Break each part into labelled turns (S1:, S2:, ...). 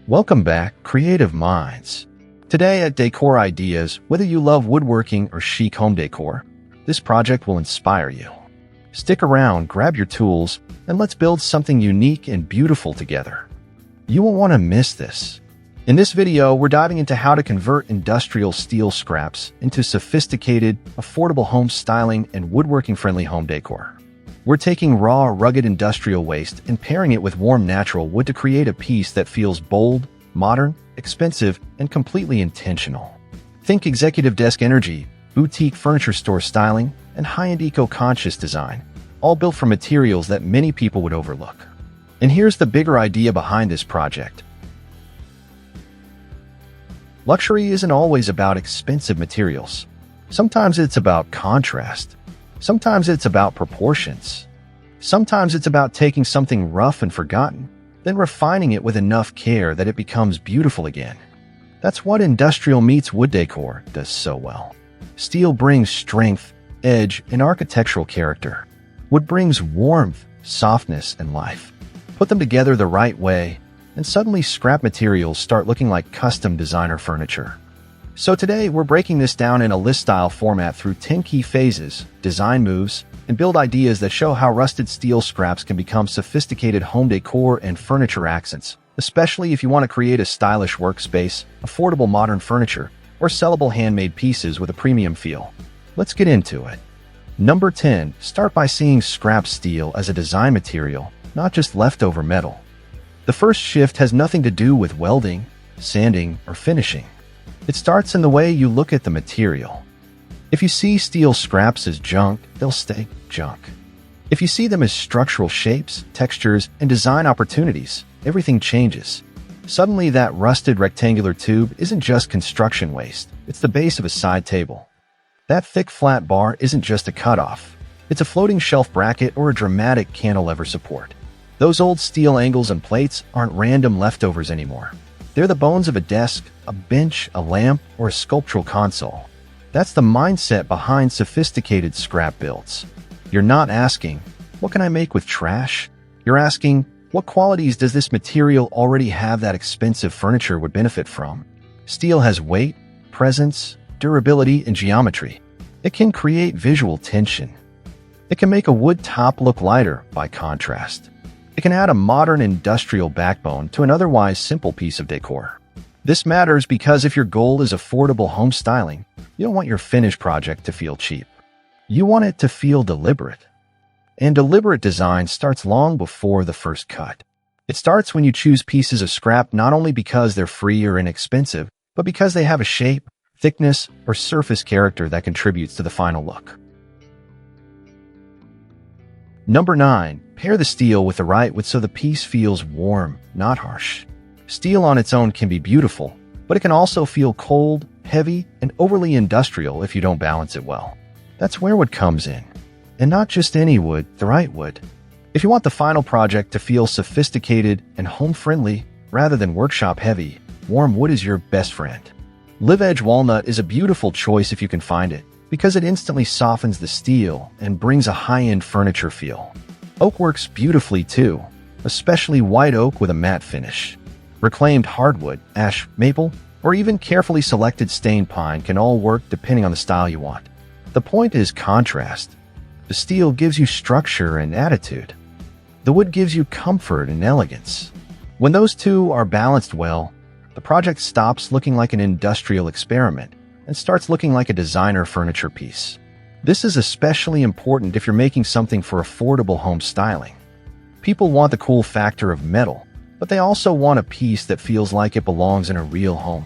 S1: Welcome back, creative minds. Today at Decor Ideas, whether you love woodworking or chic home decor, this project will inspire you. Stick around, grab your tools, and let's build something unique and beautiful together. You won't want to miss this. In this video, we're diving into how to convert industrial steel scraps into sophisticated, affordable home styling and woodworking-friendly home decor. We're taking raw, rugged industrial waste and pairing it with warm natural wood to create a piece that feels bold, modern, expensive, and completely intentional. Think executive desk energy, boutique furniture store styling, and high-end eco-conscious design, all built from materials that many people would overlook. And here's the bigger idea behind this project. Luxury isn't always about expensive materials. Sometimes it's about contrast. Sometimes it's about proportions. Sometimes it's about taking something rough and forgotten, then refining it with enough care that it becomes beautiful again. That's what industrial meets wood decor does so well. Steel brings strength, edge, and architectural character. Wood brings warmth, softness, and life. Put them together the right way, and suddenly scrap materials start looking like custom designer furniture. So today, we're breaking this down in a list-style format through 10 key phases, design moves, and build ideas that show how rusted steel scraps can become sophisticated home decor and furniture accents, especially if you want to create a stylish workspace, affordable modern furniture, or sellable handmade pieces with a premium feel. Let's get into it. Number 10. Start by seeing scrap steel as a design material, not just leftover metal. The first shift has nothing to do with welding, sanding, or finishing. It starts in the way you look at the material. If you see steel scraps as junk, they'll stay junk. If you see them as structural shapes, textures, and design opportunities, everything changes. Suddenly, that rusted rectangular tube isn't just construction waste, it's the base of a side table. That thick flat bar isn't just a cutoff. It's a floating shelf bracket or a dramatic cantilever support. Those old steel angles and plates aren't random leftovers anymore. They're the bones of a desk, a bench, a lamp, or a sculptural console. That's the mindset behind sophisticated scrap builds. You're not asking, what can I make with trash? You're asking, what qualities does this material already have that expensive furniture would benefit from? Steel has weight, presence, durability, and geometry. It can create visual tension. It can make a wood top look lighter by contrast. It can add a modern industrial backbone to an otherwise simple piece of decor. This matters because if your goal is affordable home styling, you don't want your finished project to feel cheap. You want it to feel deliberate. And deliberate design starts long before the first cut. It starts when you choose pieces of scrap not only because they're free or inexpensive, but because they have a shape, thickness, or surface character that contributes to the final look. Number 9. Pair the steel with the right wood so the piece feels warm, not harsh. Steel on its own can be beautiful, but it can also feel cold, heavy, and overly industrial if you don't balance it well. That's where wood comes in. And not just any wood, the right wood. If you want the final project to feel sophisticated and home-friendly rather than workshop-heavy, warm wood is your best friend. Live-edge walnut is a beautiful choice if you can find it, because it instantly softens the steel and brings a high-end furniture feel. Oak works beautifully too, especially white oak with a matte finish. Reclaimed hardwood, ash, maple, or even carefully selected stained pine can all work depending on the style you want. The point is contrast. The steel gives you structure and attitude. The wood gives you comfort and elegance. When those two are balanced well, the project stops looking like an industrial experiment and starts looking like a designer furniture piece. This is especially important if you're making something for affordable home styling. People want the cool factor of metal, but they also want a piece that feels like it belongs in a real home.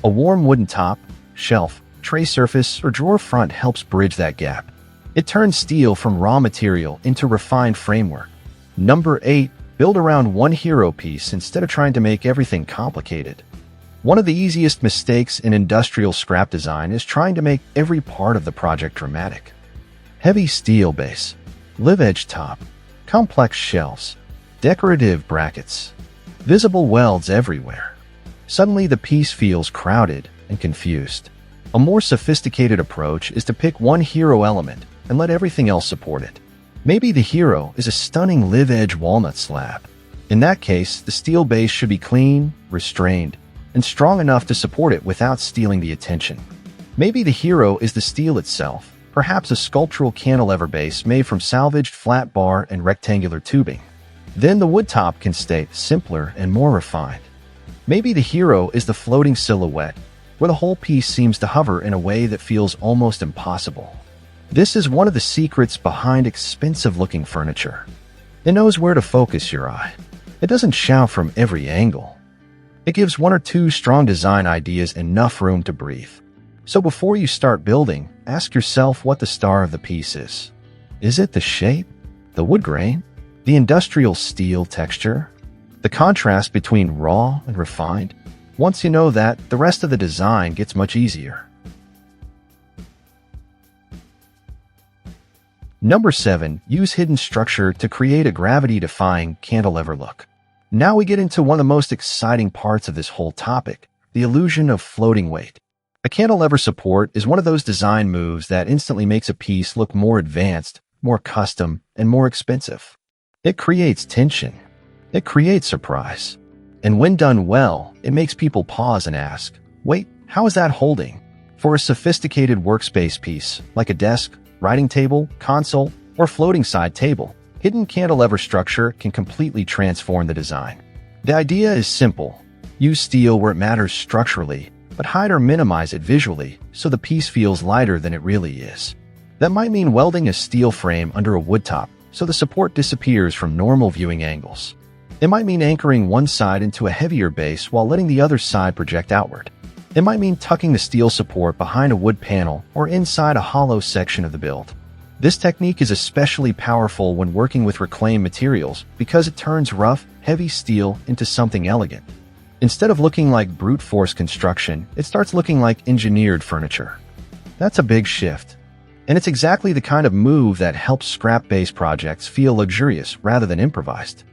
S1: A warm wooden top, shelf, tray surface, or drawer front helps bridge that gap. It turns steel from raw material into refined framework. Number 8. Build around one hero piece instead of trying to make everything complicated. One of the easiest mistakes in industrial scrap design is trying to make every part of the project dramatic. Heavy steel base, live-edge top, complex shelves, decorative brackets, visible welds everywhere. Suddenly the piece feels crowded and confused. A more sophisticated approach is to pick one hero element and let everything else support it. Maybe the hero is a stunning live-edge walnut slab. In that case, the steel base should be clean, restrained, and strong enough to support it without stealing the attention. Maybe the hero is the steel itself, perhaps a sculptural cantilever base made from salvaged flat bar and rectangular tubing. Then the wood top can stay simpler and more refined. Maybe the hero is the floating silhouette, where the whole piece seems to hover in a way that feels almost impossible. This is one of the secrets behind expensive-looking furniture. It knows where to focus your eye. It doesn't shout from every angle. It gives one or two strong design ideas enough room to breathe. So before you start building, ask yourself what the star of the piece is. Is it the shape, the wood grain, the industrial steel texture, the contrast between raw and refined? Once you know that, the rest of the design gets much easier. Number 7. Use hidden structure to create a gravity-defying cantilever look. Now we get into one of the most exciting parts of this whole topic, the illusion of floating weight. A cantilever support is one of those design moves that instantly makes a piece look more advanced, more custom, and more expensive. It creates tension. It creates surprise. And when done well, it makes people pause and ask, wait, how is that holding? For a sophisticated workspace piece, like a desk, writing table, console, or floating side table, hidden cantilever structure can completely transform the design. The idea is simple. Use steel where it matters structurally, but hide or minimize it visually so the piece feels lighter than it really is. That might mean welding a steel frame under a wood top so the support disappears from normal viewing angles. It might mean anchoring one side into a heavier base while letting the other side project outward. It might mean tucking the steel support behind a wood panel or inside a hollow section of the build. This technique is especially powerful when working with reclaimed materials because it turns rough, heavy steel into something elegant. Instead of looking like brute force construction, it starts looking like engineered furniture. That's a big shift. And it's exactly the kind of move that helps scrap-based projects feel luxurious rather than improvised.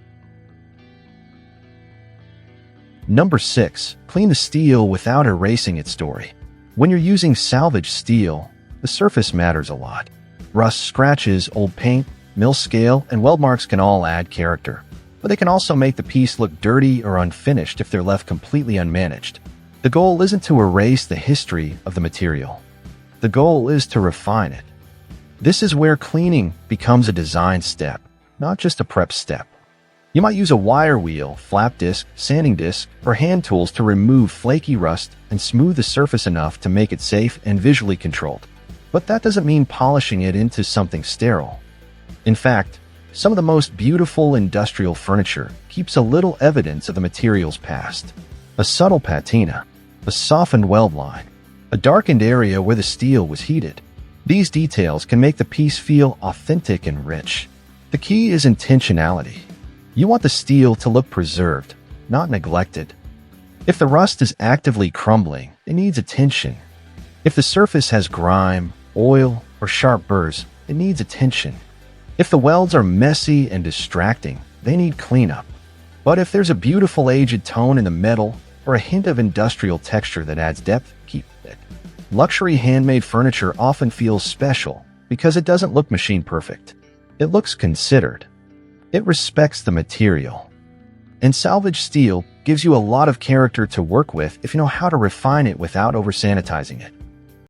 S1: Number 6. Clean the steel without erasing its story. When you're using salvaged steel, the surface matters a lot. Rust, scratches, old paint, mill scale, and weld marks can all add character, but they can also make the piece look dirty or unfinished if they're left completely unmanaged. The goal isn't to erase the history of the material. The goal is to refine it. This is where cleaning becomes a design step, not just a prep step. You might use a wire wheel, flap disc, sanding disc, or hand tools to remove flaky rust and smooth the surface enough to make it safe and visually controlled. But that doesn't mean polishing it into something sterile. In fact, some of the most beautiful industrial furniture keeps a little evidence of the material's past. A subtle patina, a softened weld line, a darkened area where the steel was heated. These details can make the piece feel authentic and rich. The key is intentionality. You want the steel to look preserved, not neglected. If the rust is actively crumbling, it needs attention. If the surface has grime, oil, or sharp burrs, it needs attention. If the welds are messy and distracting, they need cleanup. But if there's a beautiful aged tone in the metal or a hint of industrial texture that adds depth, keep it. Luxury handmade furniture often feels special because it doesn't look machine perfect. It looks considered. It respects the material. And salvaged steel gives you a lot of character to work with if you know how to refine it without over-sanitizing it.